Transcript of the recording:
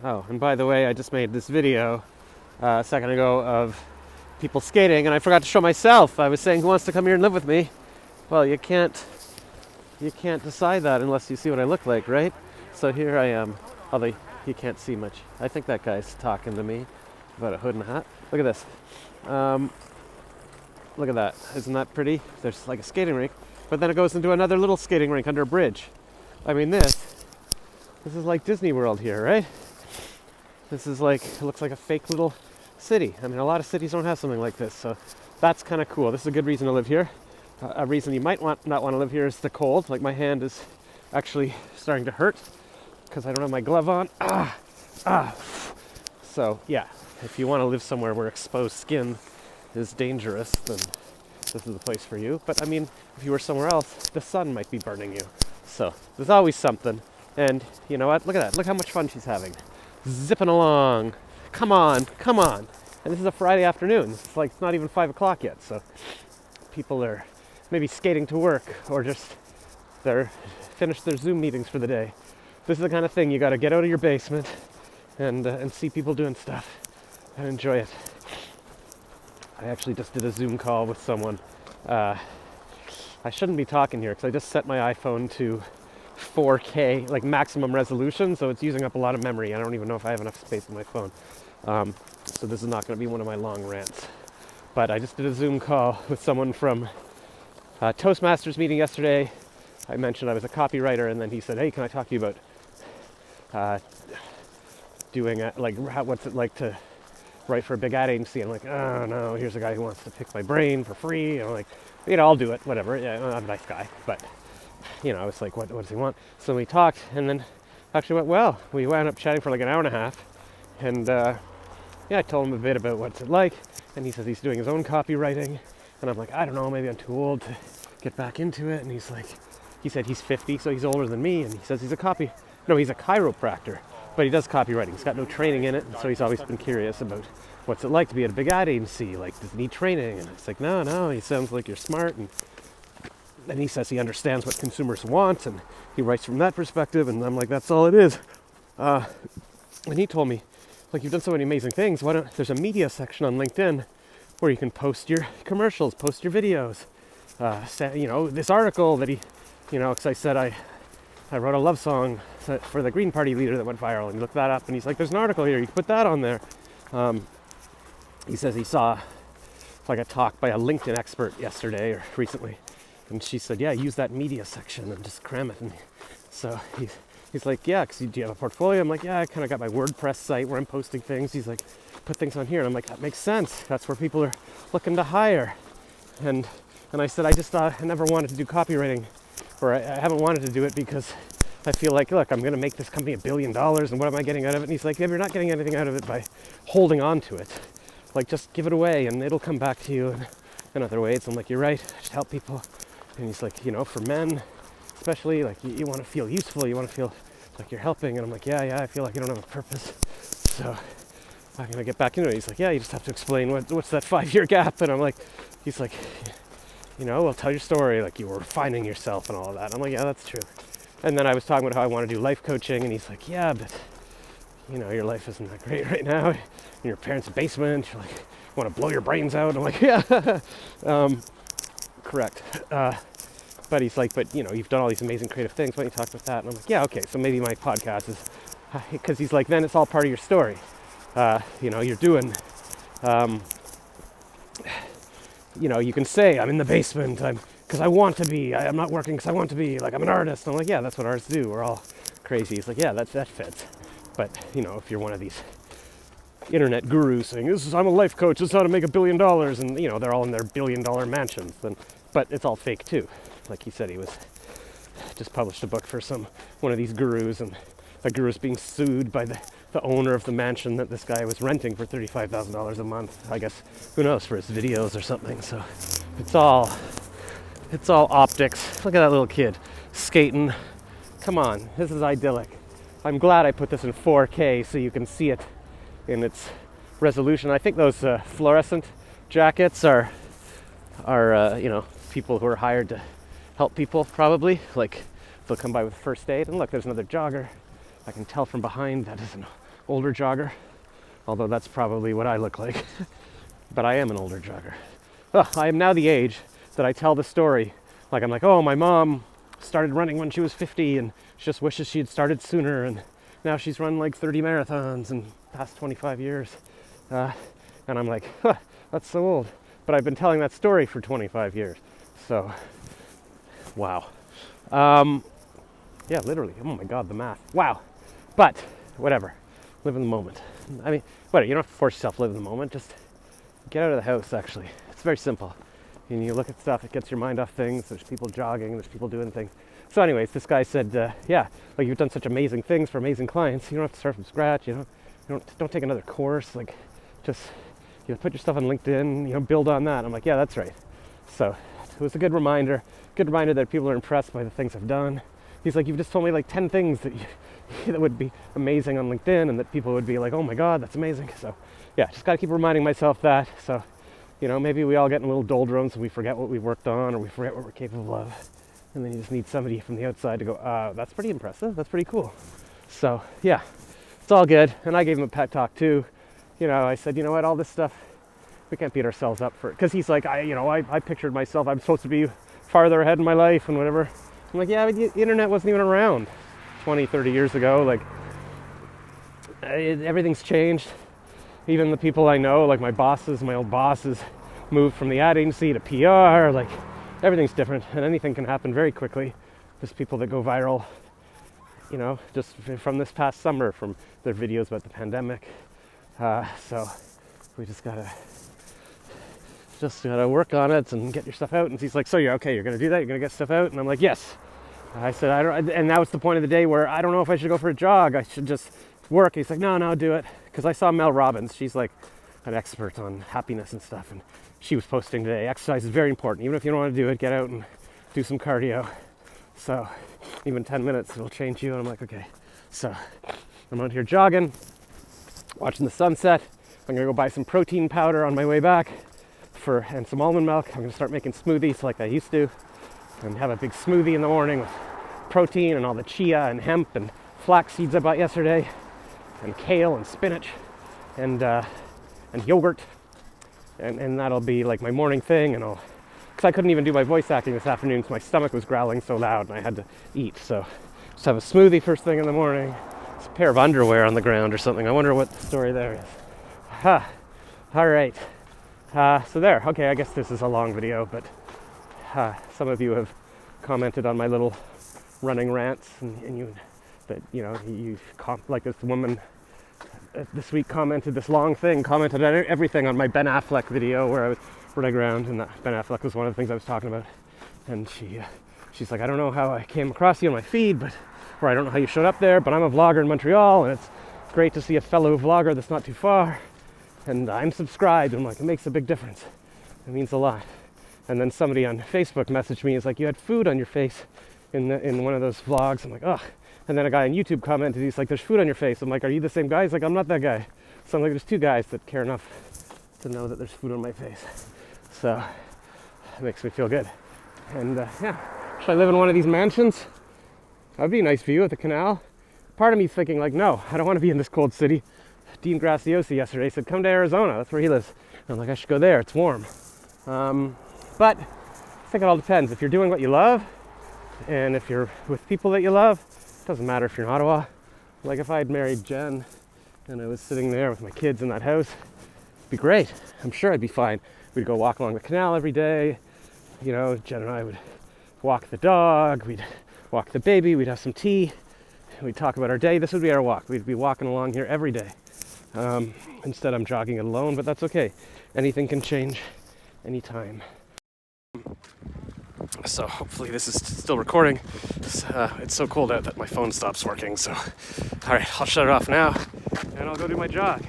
Oh, and by the way, I just made this video a second ago of people skating, and I forgot to show myself. I was saying, who wants to come here and live with me? Well, you can't decide that unless you see what I look like, right? So here I am, although you can't see much. I think that guy's talking to me about a hood and a hat. Look at this. Look at that. Isn't that pretty? There's like a skating rink, but then it goes into another little skating rink under a bridge. I mean, this is like Disney World here, right? This is like, it looks like a fake little city. I mean, a lot of cities don't have something like this, so that's kind of cool. This is a good reason to live here. A reason you might not want to live here is the cold. Like, my hand is actually starting to hurt because I don't have my glove on. So yeah, if you want to live somewhere where exposed skin is dangerous, then this is the place for you. But I mean, if you were somewhere else, the sun might be burning you. So there's always something. And you know what? Look at that. Look how much fun she's having. Zipping along. Come on, come on. And this is a Friday afternoon. It's like, it's not even 5 o'clock yet. So people are maybe skating to work, or just they're finished their Zoom meetings for the day. This is the kind of thing you got to get out of your basement and see people doing stuff and enjoy it. I actually just did a Zoom call with someone. I shouldn't be talking here because I just set my iPhone to 4K, like maximum resolution, so it's using up a lot of memory. I don't even know if I have enough space on my phone. So this is not going to be one of my long rants. But I just did a Zoom call with someone from Toastmasters meeting yesterday. I mentioned I was a copywriter, and then he said, hey, can I talk to you about doing what's it like to write for a big ad agency? And I'm like, oh no, here's a guy who wants to pick my brain for free. And I'm like, I'll do it, whatever. Yeah, I'm a nice guy, but I was like, what does he want? So we talked, and then actually went well. We wound up chatting for like an hour and a half, and I told him a bit about what's it like, and he says he's doing his own copywriting, and I'm like, I don't know, maybe I'm too old to get back into it. And he said he's 50, so he's older than me, and he says he's a chiropractor, but he does copywriting. He's got no training in it, and so he's always been curious about what's it like to be at a big ad agency. Like, does he need training? And it's like, no, he sounds like you're smart. And he says he understands what consumers want, and he writes from that perspective, and I'm like, that's all it is. And he told me, like, you've done so many amazing things. There's a media section on LinkedIn where you can post your commercials, post your videos. This article that because I said I wrote a love song for the Green Party leader that went viral, and he looked that up, and he's like, there's an article here, you can put that on there. He says he saw like a talk by a LinkedIn expert yesterday or recently, and she said, yeah, use that media section and just cram it. And so he's like, yeah, because do you have a portfolio? I'm like, yeah, I kind of got my WordPress site where I'm posting things. He's like, put things on here. And I'm like, that makes sense. That's where people are looking to hire. And I said, I just thought I never wanted to do copywriting, or I haven't wanted to do it because I feel like, look, I'm going to make this company $1 billion, and what am I getting out of it? And he's like, yeah, you're not getting anything out of it by holding on to it. Like, just give it away, and it'll come back to you in other ways. I'm like, you're right, just help people. And he's like, for men especially, like, you want to feel useful, you want to feel like you're helping. And I'm like, yeah, I feel like I don't have a purpose, so I'm going to get back into it. He's like, yeah, you just have to explain what's that 5-year gap. And I'm like, he's like, well, tell your story, like you were finding yourself and all of that. I'm like, yeah, that's true. And then I was talking about how I want to do life coaching, and he's like, yeah, but your life isn't that great right now. In your parents' basement, you're like, you want to blow your brains out. I'm like, yeah, correct. But he's like, but you've done all these amazing creative things. Why don't you talk about that? And I'm like, yeah, okay. So maybe my podcast is, because he's like, then it's all part of your story. You're doing, you can say I'm in the basement. Because I want to be. I'm not working because I want to be. Like, I'm an artist. I'm like, yeah, that's what artists do. We're all crazy. He's like, yeah, that fits. But, if you're one of these internet gurus saying, I'm a life coach, this is how to make $1 billion, and, they're all in their $1 billion mansions, but it's all fake too. Like he said, he just published a book for one of these gurus, and the guru's being sued by the owner of the mansion that this guy was renting for $35,000 a month. I guess, who knows, for his videos or something. So it's all optics. Look at that little kid skating. Come on, this is idyllic. I'm glad I put this in 4K so you can see it in its resolution. I think those fluorescent jackets are people who are hired to help people, probably. Like, they'll come by with first aid. And look, there's another jogger. I can tell from behind that is an older jogger, although that's probably what I look like. But I am an older jogger. Well, I am now the age that I tell the story. Like, I'm like, oh, my mom started running when she was 50 and she just wishes she had started sooner, and now she's run like 30 marathons in the past 25 years. And I'm like, huh, that's so old. But I've been telling that story for 25 years. So, wow. Yeah, literally. Oh my God, the math. Wow. But, whatever. Live in the moment. I mean, whatever. You don't have to force yourself to live in the moment. Just get out of the house, actually. It's very simple. And you look at stuff, it gets your mind off things. There's people jogging, there's people doing things. So anyways, this guy said, yeah, like you've done such amazing things for amazing clients. You don't have to start from scratch. You don't take another course. Like, just, put your stuff on LinkedIn, build on that. I'm like, yeah, that's right. So it was a good reminder that people are impressed by the things I've done. He's like, you've just told me like 10 things that that would be amazing on LinkedIn and that people would be like, oh my God, that's amazing. So yeah, just got to keep reminding myself that. So, maybe we all get in little doldrums and we forget what we worked on, or we forget what we're capable of. And then you just need somebody from the outside to go, that's pretty impressive. That's pretty cool. So yeah, it's all good. And I gave him a pep talk too. I said, you know what, all this stuff, we can't beat ourselves up for it. Because he's like, I pictured myself, I'm supposed to be farther ahead in my life and whatever. I'm like, yeah, but the internet wasn't even around 20, 30 years ago. Like, everything's changed. Even the people I know, like my old bosses, moved from the ad agency to PR. Like, everything's different, and anything can happen very quickly. There's people that go viral, just from this past summer, from their videos about the pandemic. So we just gotta work on it and get your stuff out. And he's like, so you're gonna do that? You're gonna get stuff out? And I'm like, yes. I said, I don't, and that was the point of the day where I don't know if I should go for a jog. I should just work. He's like, no, do it. Because I saw Mel Robbins. She's like an expert on happiness and stuff. And she was posting today, exercise is very important. Even if you don't want to do it, get out and do some cardio. So even 10 minutes will change you. And I'm like, okay. So I'm out here jogging, watching the sunset. I'm going to go buy some protein powder on my way back and some almond milk. I'm going to start making smoothies like I used to, and have a big smoothie in the morning with protein and all the chia and hemp and flax seeds I bought yesterday, and kale and spinach and yogurt. And that'll be like my morning thing, because I couldn't even do my voice acting this afternoon because my stomach was growling so loud and I had to eat. So just have a smoothie first thing in the morning. There's a pair of underwear on the ground or something. I wonder what the story there is. All right. So there. Okay, I guess this is a long video, but some of you have commented on my little running rants, and like this woman this week commented on everything on my Ben Affleck video where I was running around, and Ben Affleck was one of the things I was talking about. And she's like, I don't know how I came across you on my feed, or I don't know how you showed up there, but I'm a vlogger in Montreal, and it's great to see a fellow vlogger that's not too far. And I'm subscribed. I'm like, it makes a big difference. It means a lot. And then somebody on Facebook messaged me. It's like, you had food on your face in one of those vlogs. I'm like, ugh. And then a guy on YouTube commented. He's like, there's food on your face. I'm like, are you the same guy? He's like, I'm not that guy. So I'm like, there's two guys that care enough to know that there's food on my face. So it makes me feel good. And yeah, should I live in one of these mansions? That'd be a nice view at the canal. Part of me's thinking like, no, I don't want to be in this cold city. Dean Graciosi yesterday said, come to Arizona. That's where he lives. And I'm like, I should go there. It's warm. But I think it all depends. If you're doing what you love, and if you're with people that you love, it doesn't matter if you're in Ottawa. Like if I had married Jen and I was sitting there with my kids in that house, it'd be great. I'm sure I'd be fine. We'd go walk along the canal every day. Jen and I would walk the dog. We'd walk the baby. We'd have some tea. We'd talk about our day. This would be our walk. We'd be walking along here every day. Instead I'm jogging it alone, but that's okay. Anything can change anytime. So hopefully this is still recording. It's so cold out that my phone stops working. So all right, I'll shut it off now and I'll go do my jog.